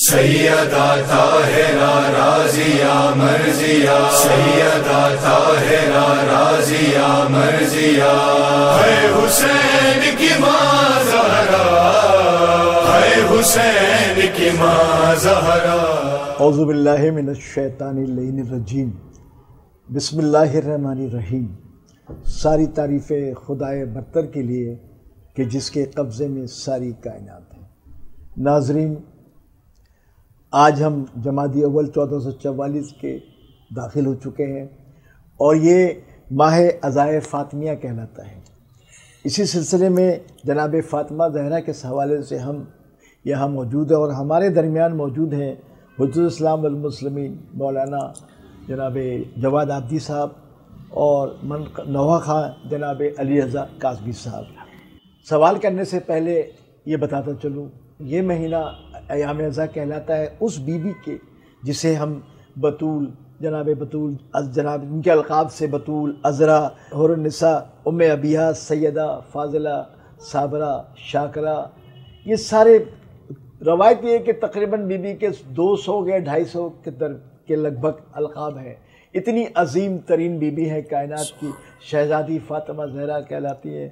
سیدہ طاہرہ رازیہ مرضیہ، سیدہ طاہرہ رازیہ مرضیہ، ہے حسین کی ماں زہرا، ہے حسین کی ماں زہرا۔ اعوذ باللہ من الشیطان اللعین الرجیم، بسم اللہ الرحمن الرحیم۔ ساری تعریفیں خدائے برتر کے لیے کہ جس کے قبضے میں ساری کائنات ہے۔ ناظرین، آج ہم جمادی اول 1444 کے داخل ہو چکے ہیں اور یہ ماہ عزائے فاطمیہ کہلاتا ہے۔ اسی سلسلے میں جناب فاطمہ زہرا کے حوالے سے ہم یہاں موجود ہیں اور ہمارے درمیان موجود ہیں حجت الاسلام والمسلمین مولانا جناب جواد عابدی صاحب اور نوحہ خان جناب علی رضا کاظمی صاحب۔ سوال کرنے سے پہلے یہ بتاتا چلوں، یہ مہینہ ایام عزا کہلاتا ہے اس بی بی کے جسے ہم بطول، جناب بطول، جناب ان کے القاب سے بطول، عذرا، حور النساء، ام ابیہ، سیدہ، فاضلہ، صابرہ، شاکرہ، یہ سارے روایت یہ ہے کہ تقریباً بی بی کے 200 یا 250 کے لگ بھگ القاب ہیں۔ اتنی عظیم ترین بی بی ہے کائنات کی، شہزادی فاطمہ زہرا کہلاتی ہیں۔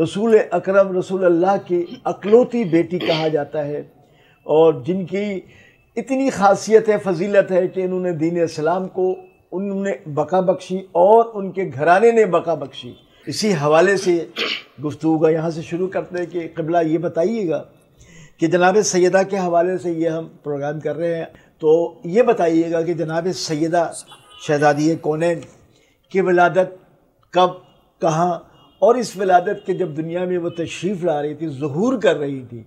رسول اکرم رسول اللہ کی اکلوتی بیٹی کہا جاتا ہے اور جن کی اتنی خاصیت ہے، فضیلت ہے کہ انہوں نے دین اسلام کو انہوں نے بقا بخشی اور ان کے گھرانے نے بقا بخشی۔ اسی حوالے سے گفتگو کا یہاں سے شروع کرتے ہیں کہ قبلہ یہ بتائیے گا کہ جناب سیدہ کے حوالے سے یہ ہم پروگرام کر رہے ہیں، تو یہ بتائیے گا کہ جناب سیدہ شہزادی کونین کی ولادت کب، کہاں، اور اس ولادت کے جب دنیا میں وہ تشریف لا رہی تھی، ظہور کر رہی تھی،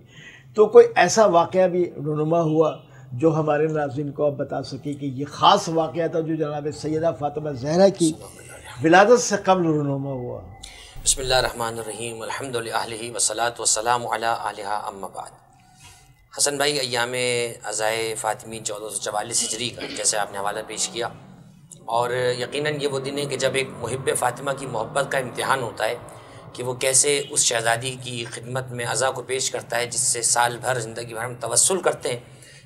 تو کوئی ایسا واقعہ بھی رونما ہوا جو ہمارے ناظرین کو آپ بتا سکیں کہ یہ خاص واقعہ تھا جو جناب سیدہ فاطمہ زہرا کی ولادت سے قبل رونما ہوا؟ بسم اللہ الرحمن الرحیم، الحمد للہ والصلاة والسلام علی آلہا اما بعد۔ حسن بھائی، ایام عزائے فاطمی 1444 ہجری کا جیسے آپ نے حوالہ پیش کیا، اور یقیناً یہ وہ دن ہے کہ جب ایک محب فاطمہ کی محبت کا امتحان ہوتا ہے کہ وہ کیسے اس شہزادی کی خدمت میں عزا کو پیش کرتا ہے جس سے سال بھر زندگی بھر ہم توسل کرتے ہیں،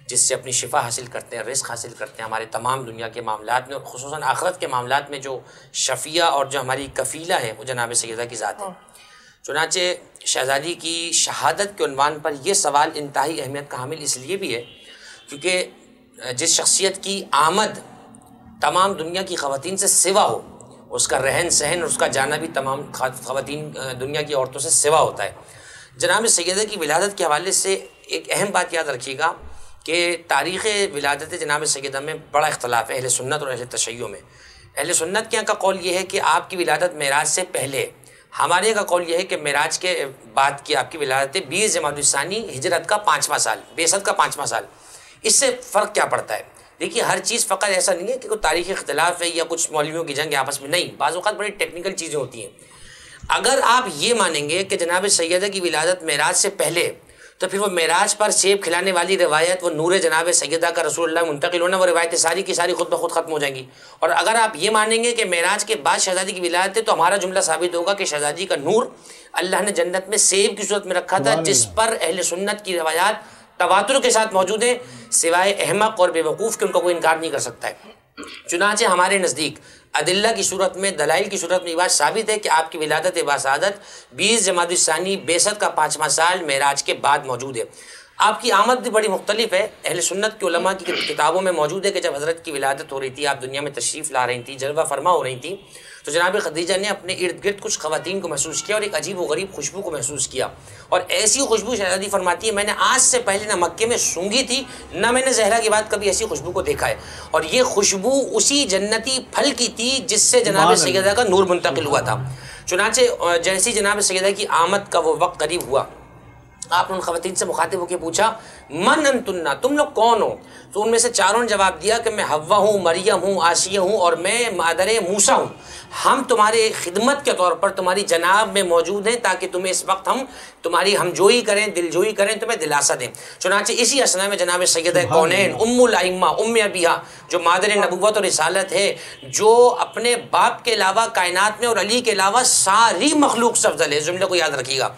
جس سے اپنی شفا حاصل کرتے ہیں، رزق حاصل کرتے ہیں ہمارے تمام دنیا کے معاملات میں، اور خصوصاً آخرت کے معاملات میں جو شفیع اور جو ہماری کفیلہ ہے وہ جناب سیدہ کی ذات ہے۔ چنانچہ شہزادی کی شہادت کے عنوان پر یہ سوال انتہائی اہمیت کا حامل اس لیے بھی ہے کیونکہ جس شخصیت کی آمد تمام دنیا کی خواتین سے سوا ہو، اس کا رہن سہن اور اس کا جانا بھی تمام خواتین دنیا کی عورتوں سے سوا ہوتا ہے۔ جناب سیدہ کی ولادت کے حوالے سے ایک اہم بات یاد رکھیے گا کہ تاریخ ولادت جناب سیدہ میں بڑا اختلاف ہے اہل سنت اور اہل تشیع میں۔ اہل سنت کے یہاں کا قول یہ ہے کہ آپ کی ولادت معراج سے پہلے، ہمارے یہاں کا قول یہ ہے کہ معراج کے بعد کی آپ کی ولادت 20 جمادی الثانی ہجرت کا 5واں سال، بعثت کا 5واں سال۔ اس سے فرق کیا پڑتا ہے؟ دیکھیے، ہر چیز فقط ایسا نہیں ہے کہ کوئی تاریخی اختلاف ہے یا کچھ مولویوں کی جنگ آپس میں، نہیں، بعض اوقات بڑی ٹیکنیکل چیزیں ہوتی ہیں۔ اگر آپ یہ مانیں گے کہ جناب سیدہ کی ولادت معراج سے پہلے، تو پھر وہ معراج پر سیب کھلانے والی روایت، وہ نور جناب سیدہ کا رسول اللہ منتقل ہونا، وہ روایتیں ساری کی ساری خود بخود ختم ہو جائیں گی۔ اور اگر آپ یہ مانیں گے کہ معراج کے بعد شہزادی کی ولادت ہے، تو ہمارا جملہ ثابت ہوگا کہ شہزادی کا نور اللہ نے جنت میں سیب کی صورت میں رکھا تھا، جس پر اہل سنت کی روایات تواتر کے ساتھ موجود ہیں، سوائے احمق اور بے وقوف کے ان کا کوئی انکار نہیں کر سکتا ہے۔ چنانچہ ہمارے نزدیک ادلہ کی صورت میں، دلائل کی صورت میں یہ بات ثابت ہے کہ آپ کی ولادت باسعادت 20 جمادی الثانی بعثت کا 5واں سال معراج کے بعد موجود ہے۔ آپ کی آمد بھی بڑی مختلف ہے، اہل سنت کے علماء کی کتابوں میں موجود ہے کہ جب حضرت کی ولادت ہو رہی تھی، آپ دنیا میں تشریف لا رہی تھیں، جلوہ فرما ہو رہی تھیں، تو جناب خدیجہ نے اپنے ارد گرد کچھ خواتین کو محسوس کیا اور ایک عجیب و غریب خوشبو کو محسوس کیا، اور ایسی خوشبو شہزادی فرماتی ہے میں نے آج سے پہلے نہ مکے میں سونگھی تھی، نہ میں نے زہرا کے بعد کبھی ایسی خوشبو کو دیکھا ہے، اور یہ خوشبو اسی جنتی پھل کی تھی جس سے جناب سیدہ کا نور منتقل ہوا تھا۔ چنانچہ جیسی جناب سیدہ کی آمد کا وہ وقت قریب ہوا، آپ نے ان خواتین سے مخاطب ہو کے پوچھا من انتن، تم لوگ کون ہو؟ تو ان میں سے چاروں نے جواب دیا کہ میں حوا ہوں، مریم ہوں، آسیہ ہوں اور میں مادر موسیٰ ہوں۔ ہم تمہارے خدمت کے طور پر تمہاری جناب میں موجود ہیں تاکہ تمہیں اس وقت ہم تمہاری ہمجوئی کریں، دلجوئی کریں، تمہیں دلاسا دیں۔ چنانچہ اسی اسنا میں جناب سیدہ کونین ام الائمہ ام ابیہ جو مادر نبوت اور رسالت ہے، جو اپنے باپ کے علاوہ کائنات میں اور علی کے علاوہ ساری مخلوق سے افضل ہے، اس جملے کو یاد رکھیے گا،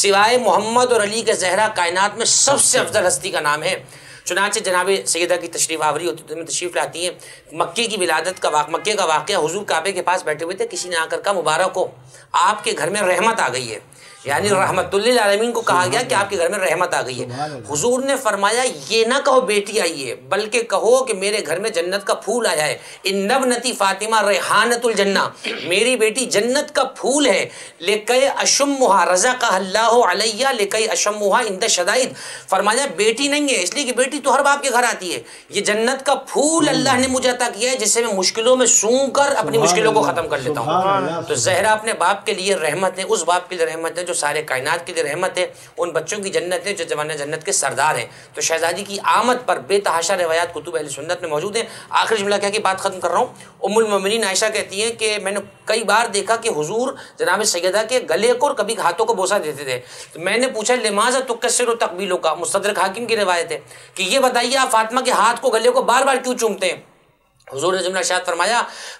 سوائے محمد اور علی کے زہرا کائنات میں سب سے افضل ہستی کا نام ہے۔ چنانچہ جناب سیدہ کی تشریف آوری ہوتی تو میں تشریف لاتی ہیں، مکے کی ولادت کا مکے کا واقعہ، حضور کعبے کے پاس بیٹھے ہوئے تھے، کسی نے آ کر کہا مبارک ہو آپ کے گھر میں رحمت آ گئی ہے، یعنی رحمت للعالمین کو کہا گیا کہ آپ کے گھر میں رحمت آ گئی ہے۔ حضور نے فرمایا یہ نہ کہو بیٹی آئی ہے، بلکہ کہو کہ میرے گھر میں جنت کا پھول آیا ہے، ان ابنتی فاطمہ ریحانۃ الجنہ، میری بیٹی جنت کا پھول ہے، لکی اشمھا رزقھا اللہ علیہ لکی اشمھا عند الشدائد، فرمایا بیٹی نہیں ہے اس لیے کہ بیٹی تو ہر باپ کے گھر آتی ہے، یہ جنت کا پھول اللہ نے مجھے عطا کیا ہے جس سے میں مشکلوں میں سونگ کر اپنی مشکلوں کو ختم کر لیتا ہوں۔ تو زہرا اپنے باپ کے لیے رحمت ہے، اس باپ کے لیے رحمت ہے جو سارے کائنات کے لیے رحمت ہے، ان بچوں کی جنت ہے جو زمانہ جنت کے سردار ہیں۔ تو شہزادی کی آمد پر بے تحاشا روایات کتب اہل سنت میں موجود ہیں۔ آخری جملہ کہہ کے بات ختم کر رہا ہوں، ام المومنین عائشہ کہتی ہیں کہ میں نے کئی بار دیکھا کہ حضور جناب سیدہ کے گلے کو اور کبھی ہاتھوں کو بوسہ دیتے تھے، تو میں نے پوچھا لماذا تکسر تقبیلوں کا، مستدرک حاکم کی روایت ہے کہ یہ بتائیے آپ فاطمہ کے ہاتھ کو گلے کو بار بار کیوں چومتے ہیں؟ حضور نے جملہ ارشاد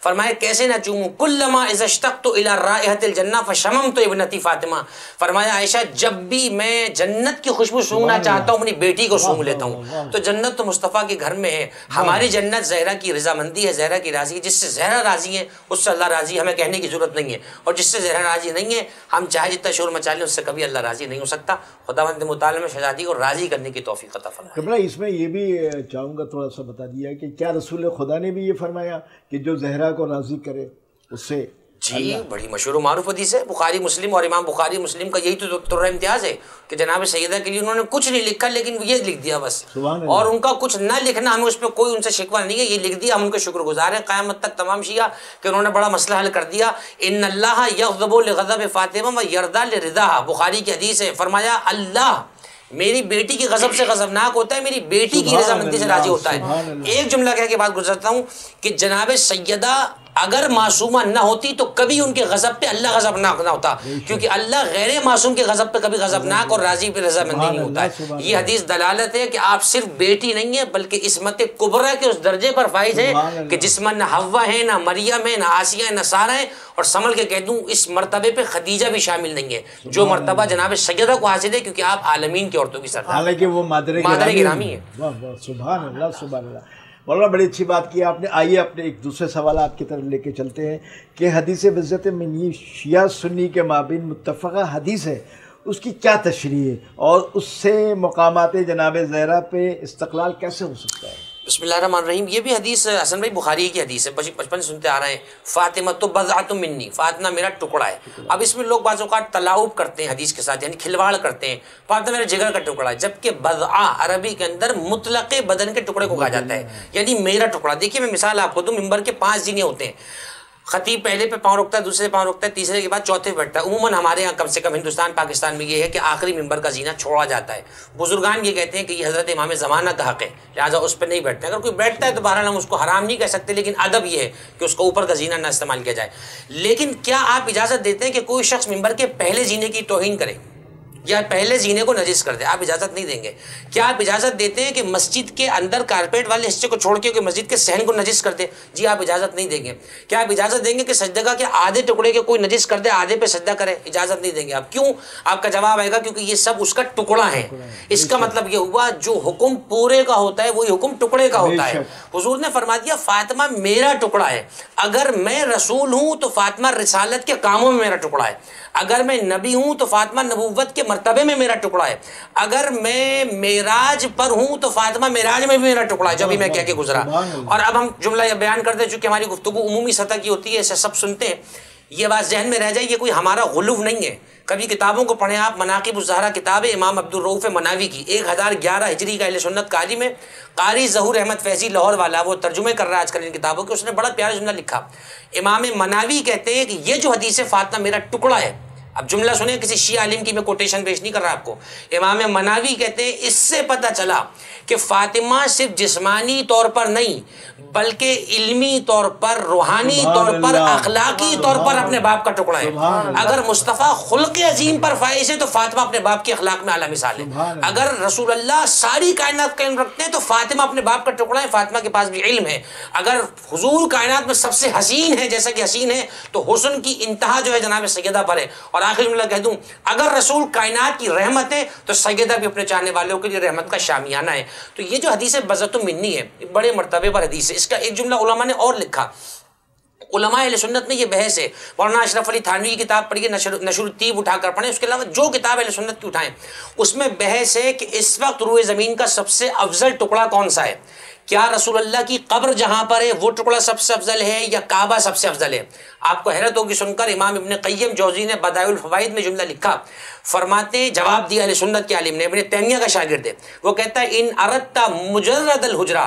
فرمایا کیسے نہ چوموں، کلما اذا اشتقت الى رائحۃ الجنہ فشممت ابنتی فاطمہ، فرمایا عائشہ جب بھی میں جنت کی خوشبو سونگنا چاہتا ہوں اپنی بیٹی کو سونگ لیتا ہوں۔ تو جنت تو مصطفیٰ کے گھر میں ہے، ہماری جنت زہرا کی رضامندی ہے، زہرا کی راضی ہے، جس سے زہرا راضی ہے اس سے اللہ راضی ہے، ہمیں کہنے کی ضرورت نہیں ہے، اور جس سے زہرا راضی نہیں ہے ہم چاہے جتنا شور مچا لیں اس سے کبھی اللہ راضی نہیں ہو سکتا۔ خداوند متعال میں شہزادی کو راضی کرنے کی توفیق عطا فرمائے۔ قبلہ اس میں یہ بھی چاہوں گا تھوڑا سا بتا دیا کہ کیا رسول خدا نے بھی یہ فرمایا کہ جو زہرا کو راضی کرے اس سے جی بڑی مشہور و معروف حدیث ہے، بخاری مسلم، اور امام بخاری مسلم کا یہی تو طرح امتیاز ہے کہ جناب سیدہ کے لیے انہوں نے کچھ نہیں لکھا لیکن یہ لکھ دیا بس، اور ان کا کچھ نہ لکھنا ہمیں اس پہ کوئی ان سے شکوہ نہیں ہے، یہ لکھ دیا، ہم ان کے شکر گزار ہیں قیامت تک تمام شیعہ کہ انہوں نے بڑا مسئلہ حل کر دیا۔ ان اللہ یغضب لغضب فاطمہ و یرضی لرضاھا، بخاری کی حدیث ہے، فرمایا اللہ میری بیٹی کی غضب سے غضبناک ہوتا ہے، میری بیٹی کی رضامندی سے راضی ہوتا ہے۔ ایک جملہ کہہ کے بعد گزرتا ہوں کہ جناب سیدہ اگر معصومہ نہ ہوتی تو کبھی ان کے غضب پہ اللہ غضبناک نہ ہوتا، کیونکہ اللہ غیر معصوم کے غضب پہ کبھی غضبناک اور راضی پہ رضامندی نہیں ہوتا ہے۔ یہ حدیث دلالت ہے کہ آپ صرف بیٹی نہیں ہیں بلکہ عصمت کبریٰ کے اس درجے پر فائز ہیں کہ جس میں نہ حوا ہے، نہ مریم ہے، نہ آسیہ ہے، نہ سارہ ہے، اور سنبھل کے کہہ دوں اس مرتبے پہ خدیجہ بھی شامل نہیں ہے جو مرتبہ جناب سیدہ کو حاصل ہے، کیونکہ آپ عالمین کی عورتوں کی سردار، حالانکہ وہ مادر گرامی ہے۔ سبحان اللہ سبحان اللہ، مولانا بڑی اچھی بات کی آپ نے۔ آئیے اپنے ایک دوسرے سوالات کی طرف لے کے چلتے ہیں کہ حدیث بزت میں یہ شیعہ سنی کے مابین متفقہ حدیث ہے، اس کی کیا تشریح ہے اور اس سے مقامات جناب زہرا پہ استقلال کیسے ہو سکتا ہے؟ بسم اللہ الرحمن الرحیم۔ یہ بھی حدیث حسن بھائی بخاری کی حدیث ہے، بچپن سے سنتے آ رہے ہیں، فاطمہ تو بضعۃ منی، فاطمہ میرا ٹکڑا ہے۔ اب اس میں لوگ بعض اوقات تلاعب کرتے ہیں حدیث کے ساتھ، یعنی کھلواڑ کرتے ہیں، فاطمہ میرا جگر کا ٹکڑا ہے، جبکہ بضعہ عربی کے اندر مطلق بدن کے ٹکڑے کو کہا جاتا ہے، یعنی میرا ٹکڑا۔ دیکھیے میں مثال آپ کو دوں، ممبر کے 5 زینے ہوتے ہیں، خطیب پہلے پہ پاؤں رکھتا ہے، دوسرے پاؤں رکھتا ہے، تیسرے کے بعد چوتھے پہ بیٹھتا ہے۔ عموماً ہمارے یہاں کم سے کم ہندوستان پاکستان میں یہ ہے کہ آخری ممبر کا زینہ چھوڑا جاتا ہے۔ بزرگان یہ کہتے ہیں کہ یہ حضرت امام زمانہ کا حق ہے، لہٰذا اس پہ نہیں بیٹھتے۔ اگر کوئی بیٹھتا ہے تو بہرحال ہم اس کو حرام نہیں کہہ سکتے، لیکن ادب یہ ہے کہ اس کو اوپر کا زینہ نہ استعمال کیا جائے۔ لیکن کیا آپ اجازت دیتے ہیں کہ کوئی شخص ممبر کے پہلے زینے کی توہین کرے یا پہلے زینے کو نجس کر دے؟ آپ اجازت نہیں دیں گے۔ کیا آپ اجازت دیتے ہیں کہ مسجد کے اندر کارپیٹ والے حصے کو چھوڑ کے مسجد کے صحن کو نجس کر دے؟ جی آپ اجازت نہیں دیں گے۔ کیا آپ اجازت دیں گے کہ سجدہ کے آدھے ٹکڑے کے کوئی نجس کر دے، آدھے پہ سجدہ کرے؟ اجازت نہیں دیں گے آپ۔ کیوں؟ آپ کا جواب آئے گا کیونکہ یہ سب اس کا ٹکڑا ہے۔ اس کا مطلب یہ ہوا جو حکم پورے کا ہوتا ہے وہی حکم ٹکڑے کا ہوتا ہے۔ حضور نے فرما دیا فاطمہ میرا ٹکڑا ہے، اگر میں رسول ہوں تو فاطمہ رسالت کے کاموں میں میرا ٹکڑا ہے، اگر میں نبی ہوں تو فاطمہ نبوت کے مرتبے میں میرا ٹکڑا ہے، اگر میں معراج پر ہوں تو فاطمہ معراج میں بھی میرا ٹکڑا ہے، جو بھی میں کہہ کے گزرا۔ اور اب ہم جملہ یہ بیان کرتے چونکہ ہماری گفتگو عمومی سطح کی ہوتی ہے، اسے سب سنتے ہیں، یہ بات ذہن میں رہ جائے یہ کوئی ہمارا غلو نہیں ہے۔ کبھی کتابوں کو پڑھیں آپ، مناقب الزہرا کتاب ہے امام عبدالرؤف مناوی کی، 1011 ہجری کا اہل سنت کا عالم ہے، قاری ظہور احمد فیضی لاہور والا، وہ ترجمے کر رہا ہے آج کل ان کتابوں کے، اس نے بڑا پیارا جملہ لکھا۔ امام مناوی کہتے ہیں کہ یہ جو حدیث ہے فاطمہ میرا ٹکڑا ہے، اب جملہ سنیں، کسی شیعہ عالم کی میں کوٹیشن پیش نہیں کر رہا آپ کو، امام مناوی کہتے ہیں اس سے پتہ چلا کہ فاطمہ صرف جسمانی طور پر نہیں بلکہ علمی طور پر، روحانی طور پر، اخلاقی طور پر اپنے باپ کا ٹکڑا ہے۔ اگر مصطفیٰ خلق عظیم پر فائز ہے تو فاطمہ اپنے باپ کی اخلاق میں اعلیٰ مثال ہے۔ اگر رسول اللہ ساری کائنات کا علم رکھتے ہیں تو فاطمہ اپنے باپ کا ٹکڑا ہے، فاطمہ کے پاس بھی علم ہے۔ اگر حضور کائنات میں سب سے حسین ہے جیسا کہ حسین ہے تو حسن کی انتہا جو ہے جناب سیدہ پر ہے، اور اور آخری جملہ کہہ دوں، اگر رسول کائنات کی رحمت ہے تو سیدہ بھی اپنے چاہنے والوں کے لیے رحمت کا شامیانہ ہے۔ تو یہ جو حدیث بذات منی ہے، بڑے مرتبے پر حدیث ہے۔ اس کا ایک جملہ علماء نے اور لکھا، علماء اہل سنت میں یہ بحث ہے، مولانا اشرف علی تھانوی کی کتاب پڑھیے، نشر الطیب اٹھا کر پڑھیں، اس کے علاوہ جو کتاب اہل سنت کی اٹھائیں، اس میں بحث ہے کہ اس وقت روئے زمین کا سب سے افضل ٹکڑا کون سا ہے؟ کیا رسول اللہ کی قبر جہاں پر ہے وہ ٹکڑا سب سے افضل ہے یا کعبہ سب سے افضل ہے؟ آپ کو حیرت ہوگی سن کر، امام ابن قیم جوزی نے بدائع الفوائد میں جملہ لکھا، فرماتے ہیں، جواب دیا اہل سنت کے عالم نے، ابن تیمیہ کا شاگرد ہے، وہ کہتا ہے ان اردت مجرد الحجرہ،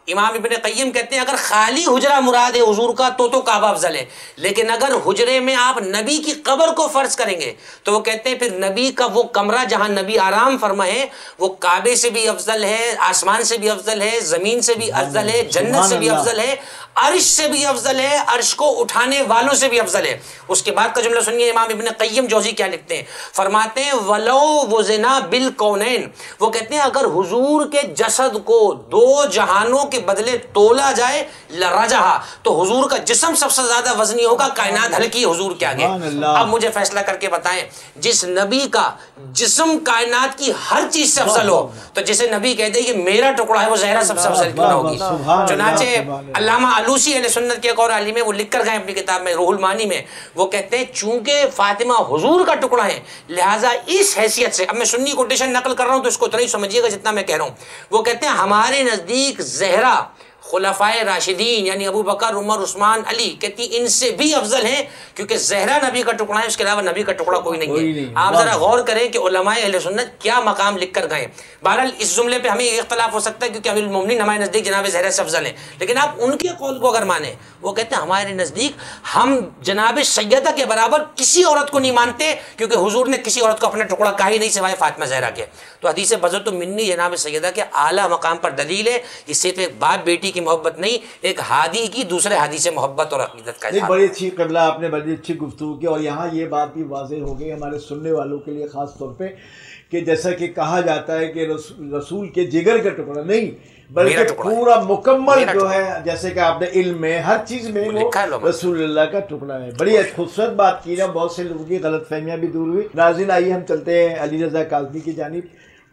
امام ابن قیم کہتے ہیں اگر خالی حجرہ مراد ہے حضور کا تو کعبہ افضل ہے، لیکن اگر حجرے میں آپ نبی کی قبر کو فرض کریں گے تو وہ کہتے ہیں پھر نبی کا وہ کمرہ جہاں نبی آرام فرمائے وہ کعبے سے بھی افضل ہے، آسمان سے بھی افضل ہے، زمین سے بھی افضل ہے، جنت سے بھی افضل ہے، عرش سے بھی افضل ہے، عرش کو اٹھانے والوں سے بھی افضل ہے۔ اس کے بعد کا جملہ سنیے، امام ابن قیم جوزی کیا لکھتے ہیں، فرماتے ہیں وَلَوْ وَزِنَا بِالْكَوْنَيْن، وہ کہتے ہیں اگر حضور کے جسد کو دو جہانوں کے بدلے تولا جائے لرجہا، تو حضور کا جسم سب سے زیادہ وزنی ہوگا، کائنات ہلکی ہے حضور کے آگے۔ اب مجھے فیصلہ کر کے بتائیں، جس نبی کا جسم کائنات کی ہر چیز سے افضل ہو تو جسے نبی کہہ دے یہ میرا ٹکڑا ہے وہ زہرا سب سے افضل کیوں نہ ہوگی؟ چنانچہ علامہ علوسی اہل سنت کے ایک اور عالم ہے، وہ لکھ کر گئے اپنی کتاب میں روح المعانی میں، وہ کہتے ہیں چونکہ فاطمہ حضور کا ٹکڑا ہے لہٰذا اس حیثیت سے، اب میں سنی کوٹیشن نقل کر رہا ہوں تو اس کو اتنا ہی سمجھیے گا جتنا میں کہہ رہا ہوں، وہ کہتے ہیں ہمارے نزدیک زہرا خلفائے راشدین یعنی ابو بکر، عمر، عثمان، علی، کہتی ان سے بھی افضل ہیں کیونکہ زہرا نبی کا ٹکڑا ہے، اس کے علاوہ نبی کا ٹکڑا کوئی نہیں ہے۔ آپ ذرا غور کریں کہ علماء اہل سنت کیا مقام لکھ کر گئے۔ بہرحال اس جملے پہ ہمیں یہ اختلاف ہو سکتا ہے کیونکہ امیر المومنین ہمارے نزدیک جناب زہرا سے افضل ہیں، لیکن آپ ان کے قول کو اگر مانیں، وہ کہتے ہیں ہمارے نزدیک ہم جناب سیدہ کے برابر کسی عورت کو نہیں مانتے کیونکہ حضور نے کسی عورت کو اپنا ٹکڑا کہا ہی نہیں سوائے فاطمہ زہرا کے۔ تو حدیث بذات منی جناب سیدہ کے اعلیٰ مقام پر دلیل ہے، یہ صرف ایک باپ بیٹی کی محبت نہیں، ایک ہادی کی دوسرے ہادی سے محبت اور عقیدت کا اظہار۔ بڑی اچھی قبلہ آپ نے بڑی اچھی گفتگو کی، اور یہاں یہ بات بھی واضح ہو گئی ہمارے سننے والوں کے لیے خاص طور پہ کہ جیسا کہ کہا جاتا ہے کہ رسول کے جگر کا ٹکڑا نہیں بلکہ پورا مکمل جو ہے، جیسے کہ آپ نے علم میں ہر چیز میں وہ رسول اللہ کا ٹکڑا ہے۔ بڑی خوبصورت بات کی ہے، بہت سے لوگوں کی غلط فہمیاں بھی دور ہوئی۔ ناظرین آئیے ہم چلتے ہیں علی رضا کاظمی کی جانب،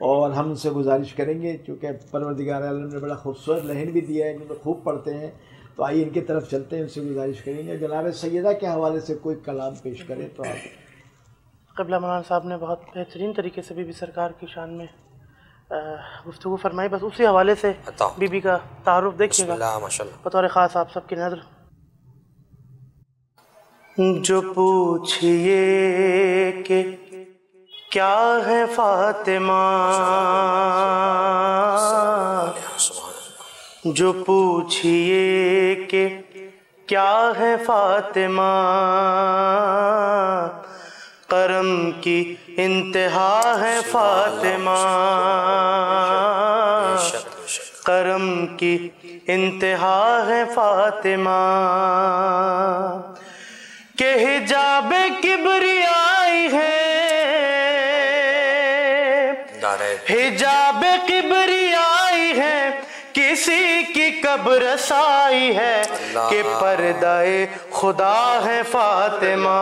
اور ہم ان سے گزارش کریں گے چونکہ پروردگار عالم نے بڑا خوبصورت لحن بھی دیا ہے، انہوں نے خوب پڑھتے ہیں، تو آئیے ان کی طرف چلتے ہیں، ان سے گزارش کریں گے جناب سیدہ کے حوالے سے کوئی کلام پیش کریں تو آپ۔ قبلہ مولانا صاحب نے بہت بہترین طریقے سے بی بی سرکار کی شان میں گفتگو فرمائی، بس اسی حوالے سے بی بی کا تعارف دیکھیے گا بطور خاص آپ سب کی نظر۔ جو پوچھئے کہ کیا ہے فاطمہ، جو پوچھئے کہ کیا ہے فاطمہ، کرم کی انتہا ہے فاطمہ، کرم کی انتہا ہے فاطمہ، کہ حجاب کبریائی ہے، حجاب کبریائی ہے، کسی کی قبر رسائی ہے، کہ پردہ خدا ہے فاطمہ،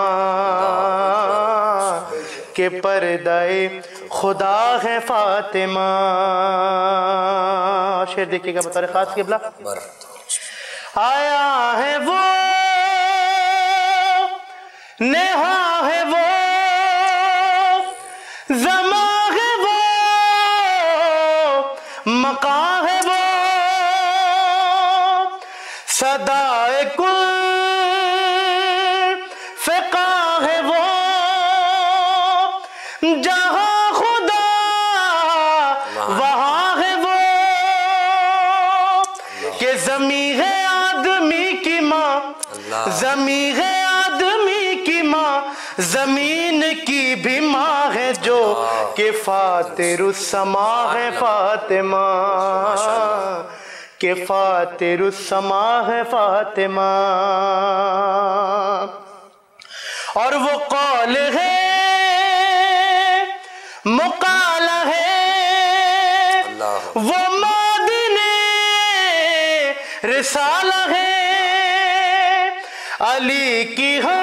کہ پردہ خدا ہے فاطمہ۔ شعر دیکھیے گا بطور خاص قبلہ۔ آیا ہے وہ، نہا ہے وہ، زماں ہے وہ، مقام ہے وہ، صدائے کل فقہ ہے وہ، جہاں خدا وہاں ہے وہ، کہ زمین ہے آدمی کی ماں، زمین ہے آدمی کی ماں، زمین کی بھی ماں ہے جو، کہ فاتر السما ہے فاطمہ، کہ فاتر السما ہے فاطمہ۔ اور وہ قول ہے، مقال ہے، وہ معدن رسالہ ہے، علی کی ہم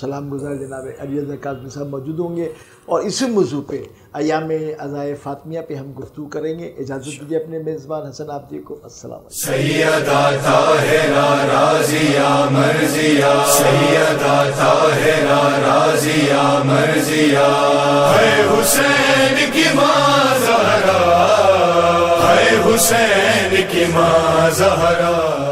سلام گزار جناب علی اظہر کاظمی صاحب موجود ہوں گے، اور اسی موضوع پہ ایام عزائے فاطمیہ پہ ہم گفتگو کریں گے۔ اجازت دیجیے اپنے میزبان حسن آبدی کو۔ السلام علیکم۔ سیدہ طاہرہ رازیہ مرضیہ، سیدہ طاہرہ رازیہ مرضیہ، ہے حسین کی ماں زہرا، ہے حسین کی ماں زہرا۔